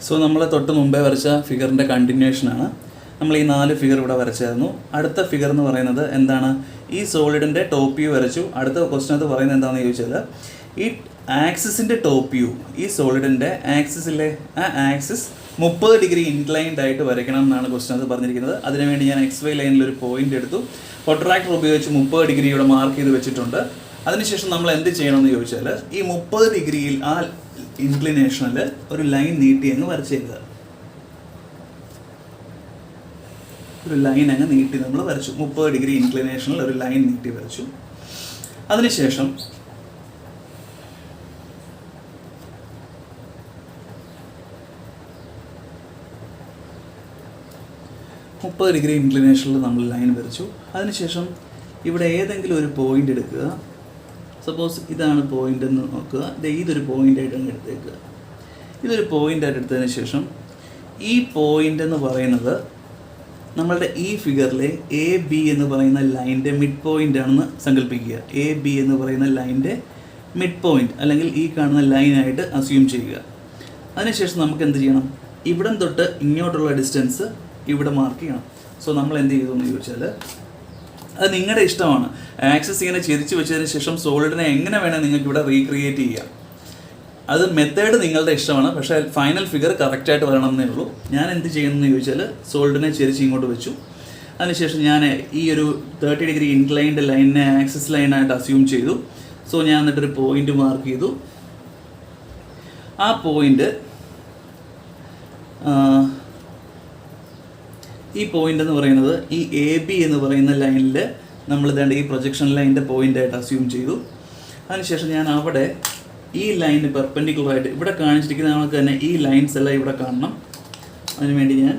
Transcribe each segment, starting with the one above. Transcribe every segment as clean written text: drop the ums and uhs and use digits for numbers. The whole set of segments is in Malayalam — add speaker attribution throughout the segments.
Speaker 1: സോ നമ്മൾ തൊട്ട് മുമ്പേ വരച്ച ഫിഗറിൻ്റെ കണ്ടിന്യൂഷനാണ്. നമ്മൾ ഈ 4 ഫിഗർ ഇവിടെ വരച്ചായിരുന്നു. അടുത്ത ഫിഗർ എന്ന് പറയുന്നത് എന്താണ്? ഈ സോളിഡിൻ്റെ ടോപ്പ് വ്യൂ വരച്ചു. അടുത്ത ക്വസ്റ്റൻ അത് പറയുന്നത് എന്താണെന്ന് ചോദിച്ചാൽ, ഈ ആക്സിസിൻ്റെ ടോപ്പ് വ്യൂ, ഈ സോളിഡിൻ്റെ ആക്സിസിലെ ആ ആക്സിസ് 30 ഡിഗ്രി ഇൻക്ലൈൻഡ് ആയിട്ട് വരയ്ക്കണം എന്നാണ് ക്വസ്റ്റൻ അത് പറഞ്ഞിരിക്കുന്നത്. അതിനുവേണ്ടി ഞാൻ XY ലൈനിൽ ഒരു പോയിന്റ് എടുത്തു. പ്രൊട്രാക്ടർ ഉപയോഗിച്ച് 30 ഡിഗ്രി ഇവിടെ മാർക്ക് ചെയ്ത് വെച്ചിട്ടുണ്ട്. അതിനുശേഷം നമ്മൾ എന്ത് ചെയ്യണമെന്ന് ചോദിച്ചാൽ, ഈ 30 ഡിഗ്രിയിൽ ആ ഇൻക്ലിനേഷനിൽ ഒരു ലൈൻ നീട്ടി അങ്ങ് വരച്ചേക്കുക. ഒരു ലൈൻ അങ്ങ് നീട്ടി നമ്മൾ വരച്ചു. 30 ഡിഗ്രി ഇൻക്ലിനേഷനിൽ ഒരു ലൈൻ നീട്ടി വരച്ചു. അതിനുശേഷം മുപ്പത് ഡിഗ്രി ഇൻക്ലിനേഷനിൽ നമ്മൾ ലൈൻ വരച്ചു. അതിനുശേഷം ഇവിടെ ഏതെങ്കിലും ഒരു പോയിന്റ് എടുക്കുക. സപ്പോസ് ഇതാണ് പോയിന്റ് എന്ന് നോക്കുക. ഇതൊരു പോയിൻ്റായിട്ട് അങ്ങ് എടുത്തേക്കുക. ഇതൊരു പോയിൻ്റായിട്ട് എടുത്തതിന് ശേഷം ഈ പോയിന്റ് എന്ന് പറയുന്നത് നമ്മളുടെ ഈ ഫിഗറിലെ AB എന്ന് പറയുന്ന ലൈൻ്റെ മിഡ് പോയിൻ്റ് ആണെന്ന് സങ്കല്പിക്കുക. AB എന്ന് പറയുന്ന ലൈൻ്റെ മിഡ് പോയിൻ്റ് അല്ലെങ്കിൽ ഈ കാണുന്ന ലൈനായിട്ട് അസ്യൂം ചെയ്യുക. അതിനുശേഷം നമുക്ക് എന്ത് ചെയ്യണം? ഇവിടം തൊട്ട് ഇങ്ങോട്ടുള്ള ഡിസ്റ്റൻസ് ഇവിടെ മാർക്ക് ചെയ്യണം. സോ നമ്മൾ എന്ത് ചെയ്തു എന്ന് ചോദിച്ചാൽ, അത് നിങ്ങളുടെ ഇഷ്ടമാണ്. ആക്സസ് ഇങ്ങനെ ചെരിച്ച് വെച്ചതിന് ശേഷം സോളിഡിനെ എങ്ങനെ വേണേൽ നിങ്ങൾക്ക് ഇവിടെ റീക്രിയേറ്റ് ചെയ്യാം. അത് മെത്തേഡ് നിങ്ങളുടെ ഇഷ്ടമാണ്. പക്ഷേ ഫൈനൽ ഫിഗർ കറക്റ്റായിട്ട് വരണമെന്നേ ഉള്ളൂ. ഞാൻ എന്ത് ചെയ്യുന്നതെന്ന് ചോദിച്ചാൽ, സോളിഡിനെ ചെരിച്ച് ഇങ്ങോട്ട് വെച്ചു. അതിനുശേഷം ഞാൻ ഈ ഒരു 30 ഡിഗ്രി ഇൻക്ലൈൻഡ് ലൈനിനെ ആക്സിസ് ലൈനായിട്ട് അസ്യൂം ചെയ്തു. സോ ഞാൻ എന്നിട്ടൊരു പോയിന്റ് മാർക്ക് ചെയ്തു. ആ പോയിന്റ് ഈ പോയിന്റ് എന്ന് പറയുന്നത് ഈ AB എന്ന് പറയുന്ന ലൈനിൽ നമ്മൾ ഇതാണ്ട് ഈ പ്രൊജക്ഷൻ ലൈനിൻ്റെ പോയിൻ്റായിട്ട് അസ്യൂം ചെയ്തു. അതിനുശേഷം ഞാൻ അവിടെ ഈ ലൈനിന് പെർപെൻഡിക്കുലറായിട്ട് ഇവിടെ കാണിച്ചിരിക്കുന്ന നമുക്ക് തന്നെ ഈ ലൈൻസ് എല്ലാം ഇവിടെ കാണണം. അതിനുവേണ്ടി ഞാൻ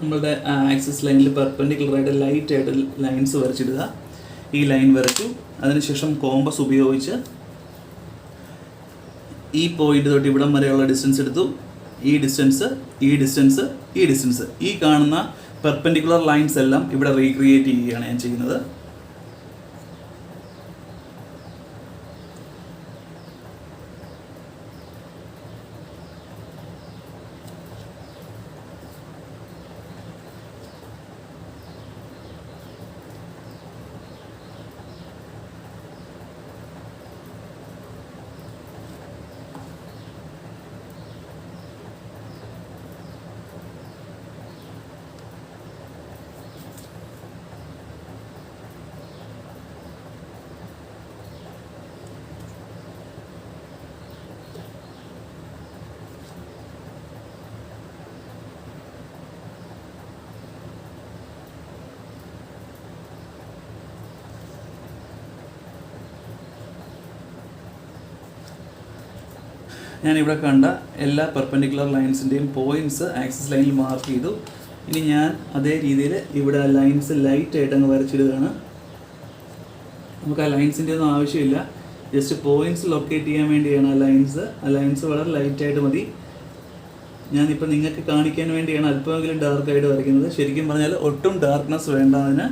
Speaker 1: നമ്മളുടെ ആക്സിസ് ലൈനിൽ പെർപെൻഡിക്കുലറായിട്ട് ലൈറ്റായിട്ട് ലൈൻസ് വരച്ചിടുക. ഈ ലൈൻ വരച്ചു. അതിനുശേഷം കോമ്പസ് ഉപയോഗിച്ച് ഈ പോയിന്റ് തൊട്ട് ഇവിടം വരെയുള്ള ഡിസ്റ്റൻസ് എടുത്തു. ഈ ഡിസ്റ്റൻസ്, ഈ ഡിസ്റ്റൻസ്, ഈ ഡിസ്റ്റൻസ്, ഈ കാണുന്ന പെർപെൻഡിക്കുലർ ലൈൻസ് എല്ലാം ഇവിടെ റീക്രിയേറ്റ് ചെയ്യുകയാണ് ഞാൻ ചെയ്യുന്നത്. ഞാനിവിടെ കണ്ട എല്ലാ പെർപെൻഡിക്കുലർ ലൈൻസിൻ്റെയും പോയിൻറ്റ്സ് ആക്സിസ് ലൈനിൽ മാർക്ക് ചെയ്തു. ഇനി ഞാൻ അതേ രീതിയിൽ ഇവിടെ ലൈൻസ് ലൈറ്റായിട്ട് അങ്ങ് വരച്ചിടുകയാണ്. നമുക്ക് ആ ലൈൻസിൻ്റെ ഒന്നും ആവശ്യമില്ല. ജസ്റ്റ് പോയിൻറ്റ്സ് ലൊക്കേറ്റ് ചെയ്യാൻ വേണ്ടിയാണ് ആ ലൈൻസ് വളരെ ലൈറ്റായിട്ട് മതി. ഞാനിപ്പോൾ നിങ്ങൾക്ക് കാണിക്കാൻ വേണ്ടിയാണ് അല്പമെങ്കിലും ഡാർക്കായിട്ട് വരയ്ക്കുന്നത്. ശരിക്കും പറഞ്ഞാൽ ഒട്ടും ഡാർക്ക്നെസ് വേണ്ട അതിന്.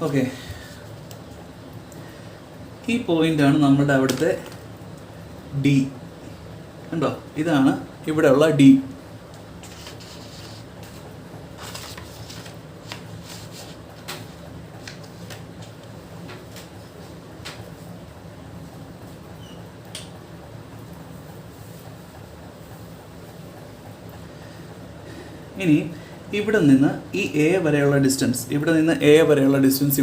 Speaker 1: ഓക്കെ, ഈ പോയിൻ്റാണ് നമ്മുടെ അവിടുത്തെ D. കണ്ടോ? ഇതാണ് ഇവിടെയുള്ള D. ഇനി ഇവിടെ നിന്ന് ഈ A വരെയുള്ള ഡിസ്റ്റൻസ്,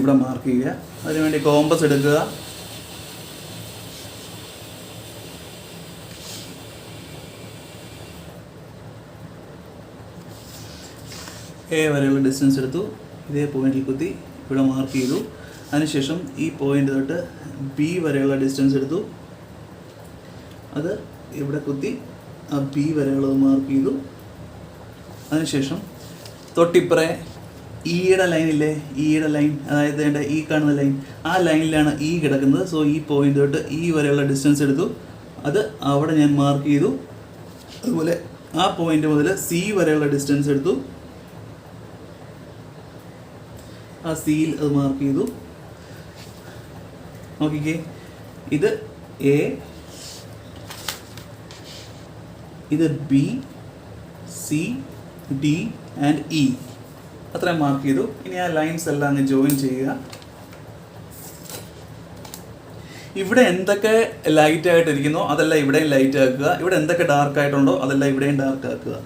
Speaker 1: ഇവിടെ മാർക്ക് ചെയ്യുക. അതിനുവേണ്ടി കോമ്പസ് എടുക്കുക. A വരെയുള്ള ഡിസ്റ്റൻസ് എടുത്തു. ഇതേ പോയിന്റിൽ കുത്തി ഇവിടെ മാർക്ക് ചെയ്തു. അതിനുശേഷം ഈ പോയിന്റ് തൊട്ട് B വരെയുള്ള ഡിസ്റ്റൻസ് എടുത്തു. അത് ഇവിടെ കുത്തി ആ B വരെയുള്ളത് മാർക്ക് ചെയ്തു. അതിനുശേഷം തൊട്ടിപ്പുറേ ഈയുടെ ലൈനില്ലേ, ഈയുടെ ലൈൻ, അതായത് ഈ കാണുന്ന ലൈൻ, ആ ലൈനിലാണ് ഈ കിടക്കുന്നത്. സോ ഈ പോയിന്റ് തൊട്ട് ഈ വരെയുള്ള ഡിസ്റ്റൻസ് എടുത്തു. അത് അവിടെ ഞാൻ മാർക്ക് ചെയ്തു. അതുപോലെ ആ പോയിന്റ് മുതൽ സി വരെയുള്ള ഡിസ്റ്റൻസ് എടുത്തു, ആ സിയിൽ അത് മാർക്ക് ചെയ്തു. നോക്കിക്കേ, ഇത് എ, ഇത് B, C, D and E, അത്രയും മാർക്ക് ചെയ്തു. ഇനി ആ ലൈൻസ് എല്ലാം അങ്ങ് ജോയിൻ ചെയ്യുക. ഇവിടെ എന്തൊക്കെ ലൈറ്റ് ആയിട്ടിരിക്കുന്നോ അതെല്ലാം ഇവിടെയും ലൈറ്റ് ആക്കുക, ഇവിടെ എന്തൊക്കെ ഡാർക്ക് ആയിട്ടുണ്ടോ അതെല്ലാം ഇവിടെയും ഡാർക്ക് ആക്കുക.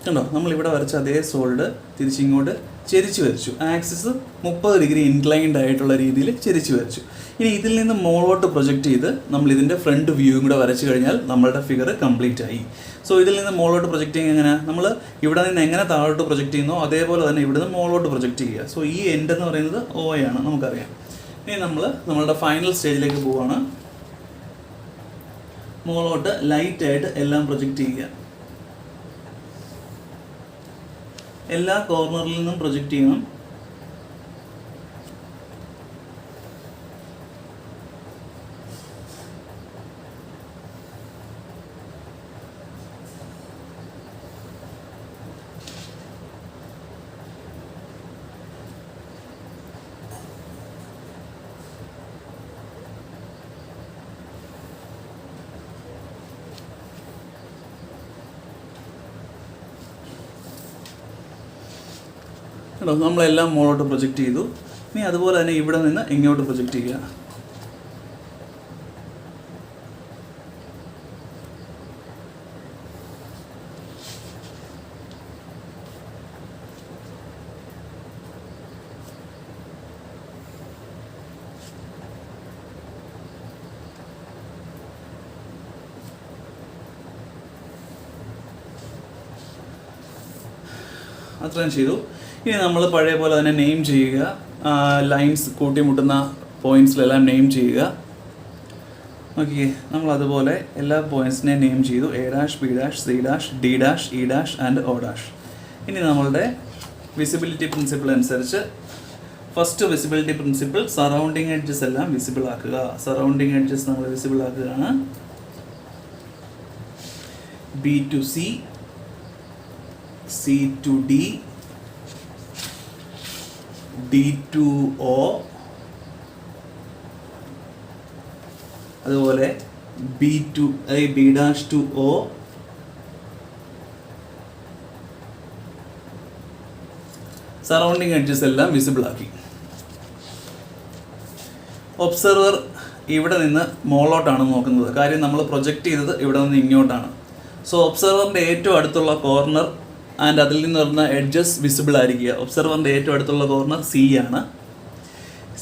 Speaker 1: കണ്ടോ, നമ്മളിവിടെ വരച്ച അതേ സോൾഡ് തിരിച്ചിങ്ങോട്ട് ചെരിച്ച് വരച്ചു. ആക്സിസ് 30 ഡിഗ്രി ഇൻക്ലൈൻഡ് ആയിട്ടുള്ള രീതിയിൽ ചെരിച്ച് വരച്ചു. ഇനി ഇതിൽ നിന്ന് മുകളോട്ട് പ്രൊജക്റ്റ് ചെയ്ത് നമ്മൾ ഇതിൻ്റെ ഫ്രണ്ട് വ്യൂവും കൂടെ വരച്ചു കഴിഞ്ഞാൽ നമ്മളുടെ ഫിഗർ കംപ്ലീറ്റ് ആയി. സോ ഇതിൽ നിന്ന് മുകളോട്ട് പ്രൊജക്റ്റ് ചെയ്യുക എങ്ങനെ, നമ്മൾ ഇവിടെ നിന്ന് എങ്ങനെ താഴോട്ട് പ്രൊജക്റ്റ് ചെയ്യുന്നോ അതേപോലെ തന്നെ ഇവിടെ നിന്ന് മുകളോട്ട് പ്രൊജക്റ്റ് ചെയ്യുക. സോ ഈ എൻഡ് എന്ന് പറയുന്നത് O ആണ്, നമുക്കറിയാം. ഇനി നമ്മളുടെ ഫൈനൽ സ്റ്റേജിലേക്ക് പോവുകയാണ്. മുകളോട്ട് ലൈറ്റായിട്ട് എല്ലാം പ്രൊജക്റ്റ് ചെയ്യുക. എല്ലാ കോർണറിൽ നിന്നും പ്രൊജക്റ്റ് ചെയ്യണം. കേട്ടോ, നമ്മളെല്ലാം മുകളോട്ട് പ്രൊജക്റ്റ് ചെയ്തു. ഇനി അതുപോലെ തന്നെ ഇവിടെ നിന്ന് ഇങ്ങോട്ട് പ്രൊജക്റ്റ് ചെയ്യുക. അത്രയും ചെയ്തു. ഇനി നമ്മൾ പഴയ പോലെ തന്നെ നെയിം ചെയ്യുക. ലൈൻസ് കൂട്ടിമുട്ടുന്ന പോയിൻറ്റ്സിലെല്ലാം നെയിം ചെയ്യുക. ഓക്കെ, നമ്മൾ അതുപോലെ എല്ലാ പോയിൻറ്റ്സിനെയും നെയിം ചെയ്തു. A', B', C', D', E' and O'. ഇനി നമ്മളുടെ വിസിബിലിറ്റി പ്രിൻസിപ്പിൾ അനുസരിച്ച് first visibility principle surrounding edges എല്ലാം വിസിബിൾ ആക്കുക. സറൗണ്ടിങ് എഡ്ജസ് നമ്മൾ വിസിബിൾ ആക്കുകയാണ്. B to C, C to D, D to O, അതുപോലെ B to B' to O, surrounding edges എല്ലാം വിസിബിൾ ആക്കി. ഒബ്സർവർ ഇവിടെ നിന്ന് മുകളിലോട്ടാണ് നോക്കുന്നത്. കാര്യം നമ്മൾ പ്രൊജക്റ്റ് ചെയ്തത് ഇവിടെ നിന്ന് ഇങ്ങോട്ടാണ്. സോ ഒബ്സർവറിൻ്റെ ഏറ്റവും അടുത്തുള്ള കോർണർ ആൻഡ് അതിൽ നിന്ന് വരുന്ന എഡ്ജസ് വിസിബിൾ ആയിരിക്കുക. ഒബ്സർവറിൻ്റെ ഏറ്റവും അടുത്തുള്ള കോർണർ C ആണ്.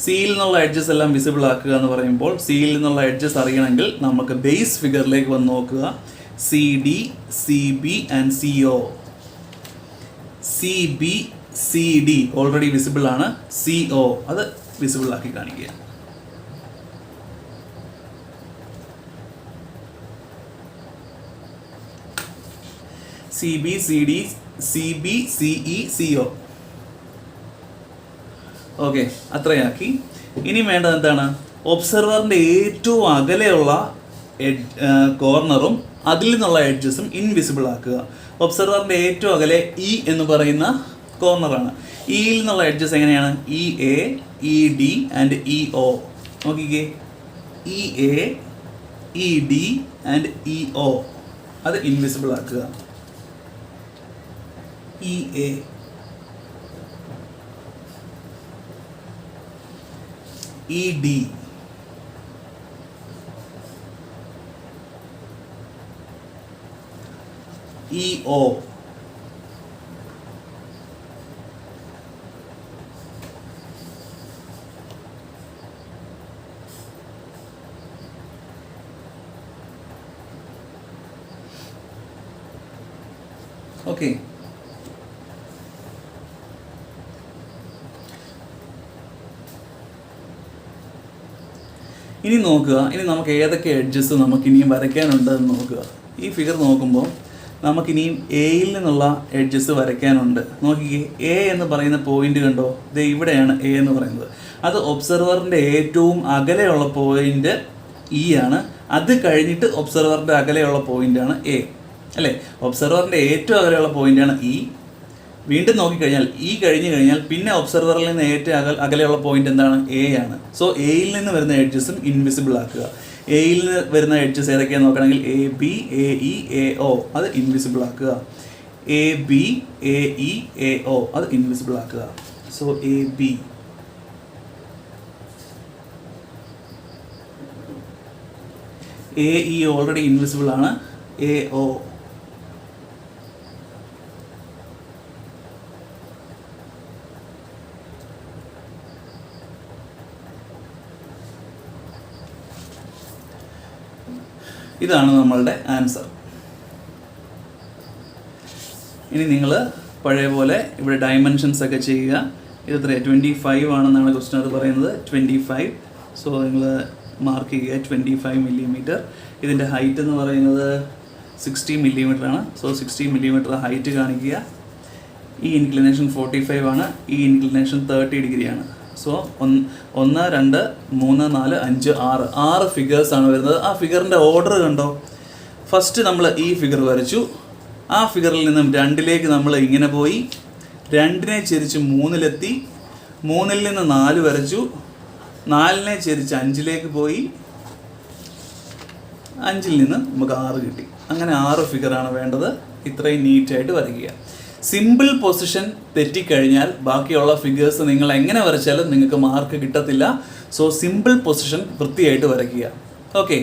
Speaker 1: സിയിൽ നിന്നുള്ള എഡ്ജസ് എല്ലാം വിസിബിൾ ആക്കുക എന്ന് പറയുമ്പോൾ സിയിൽ നിന്നുള്ള എഡ്ജസ് അറിയണമെങ്കിൽ നമുക്ക് ബേസ് ഫിഗറിലേക്ക് വന്ന് നോക്കുക. C D, C B and C O. C B, C D already visible ആണ്. സി ഒ അത് വിസിബിൾ ആക്കി കാണിക്കുക. C B, C D, C B, C E, C O. Okay, അത്രയാക്കി. ഇനി വേണ്ടത് എന്താണ്? ഒബ്സർവറിൻ്റെ ഏറ്റവും അകലെയുള്ള കോർണറും അതിൽ നിന്നുള്ള എഡ്ജസും ഇൻവിസിബിൾ ആക്കുക. ഒബ്സർവറിൻ്റെ ഏറ്റവും അകലെ ഇ എന്ന് പറയുന്ന കോർണറാണ്. ഇയിൽ നിന്നുള്ള എഡ്ജസ് എങ്ങനെയാണ്? E A, E D and E O. നോക്കിക്കേ, E A, E D and E O അത് ഇൻവിസിബിൾ ആക്കുക. E A, E D, E O. Okay, ഇനി നോക്കുക. ഇനി നമുക്ക് ഏതൊക്കെ എഡ്ജസ് നമുക്ക് ഇനിയും വരയ്ക്കാനുണ്ടെന്ന് നോക്കുക. ഈ ഫിഗർ നോക്കുമ്പോൾ നമുക്കിനിയും എയിൽ നിന്നുള്ള എഡ്ജസ് വരയ്ക്കാനുണ്ട്. നോക്കിക്കേ, എ എന്ന് പറയുന്ന പോയിന്റ് കണ്ടോ? ഇത് ഇവിടെയാണ് എ എന്ന് പറയുന്നത്. അത് ഒബ്സർവറിൻ്റെ ഏറ്റവും അകലെയുള്ള പോയിന്റ് ഇ ആണ്. അത് കഴിഞ്ഞിട്ട് ഒബ്സർവറിൻ്റെ അകലെയുള്ള പോയിന്റാണ് എ, അല്ലേ? ഒബ്സർവറിൻ്റെ ഏറ്റവും അകലെയുള്ള പോയിന്റാണ് ഇ. വീണ്ടും നോക്കിക്കഴിഞ്ഞാൽ ഇ കഴിഞ്ഞ് കഴിഞ്ഞാൽ പിന്നെ ഒബ്സർവറിൽ നിന്ന് ഏറ്റവും അകലെയുള്ള പോയിന്റ് എന്താണ്? എ ആണ്. സോ എയിൽ നിന്ന് വരുന്ന എഡ്ജസും ഇൻവിസിബിൾ ആക്കുക. എയിൽ നിന്ന് വരുന്ന എഡ്ജസ് ഏതൊക്കെയാണെന്ന് നോക്കണമെങ്കിൽ A B, A E, A O അത് ഇൻവിസിബിൾ ആക്കുക. A B, A E, A O അത് ഇൻവിസിബിൾ ആക്കുക. So A B, A E already invisible ആണ്. എ ഒ, ഇതാണ് നമ്മളുടെ ആൻസർ. ഇനി നിങ്ങൾ പഴയ പോലെ ഇവിടെ ഡയമെൻഷൻസ് ഒക്കെ ചെയ്യുക. ഇത് എത്ര? 25 ആണെന്നാണ് ക്വസ്റ്റ്യൻ പറയുന്നത്. 25. സോ നിങ്ങൾ മാർക്ക് ചെയ്യുക 25 മില്ലിമീറ്റർ. ഇതിൻ്റെ ഹൈറ്റ് എന്ന് പറയുന്നത് 60 മില്ലിമീറ്റർ ആണ്. സോ 60 മില്ലിമീറ്റർ ഹൈറ്റ് കാണിക്കുക. ഈ ഇൻക്ലിനേഷൻ 45 ആണ്. ഈ ഇൻക്ലിനേഷൻ 30 ഡിഗ്രിയാണ്. സോ 1, 2, 3, 4, 5, 6 ഫിഗേഴ്സാണ് വരുന്നത്. ആ ഫിഗറിൻ്റെ ഓർഡർ കണ്ടോ? ഫസ്റ്റ് നമ്മൾ ഈ ഫിഗർ വരച്ചു. ആ ഫിഗറിൽ നിന്നും 2ലേക്ക് നമ്മൾ ഇങ്ങനെ പോയി. 2നെ ചെരിച്ച് 3-ലെത്തി. 3-ൽ നിന്ന് 4 വരച്ചു. 4നെ ചെരിച്ച് 5-ലേക്ക് പോയി. 5-ൽ നിന്ന് നമുക്ക് 6 കിട്ടി. അങ്ങനെ 6 ഫിഗറാണ് വേണ്ടത്. ഇത്രയും നീറ്റായിട്ട് വരയ്ക്കുക. സിമ്പിൾ പൊസിഷൻ തെറ്റിക്കഴിഞ്ഞാൽ ബാക്കിയുള്ള ഫിഗേഴ്സ് നിങ്ങൾ എങ്ങനെ വരച്ചാലും നിങ്ങൾക്ക് മാർക്ക് കിട്ടത്തില്ല. സോ സിമ്പിൾ പൊസിഷൻ വൃത്തിയായിട്ട് വരയ്ക്കുക. ഓക്കെ.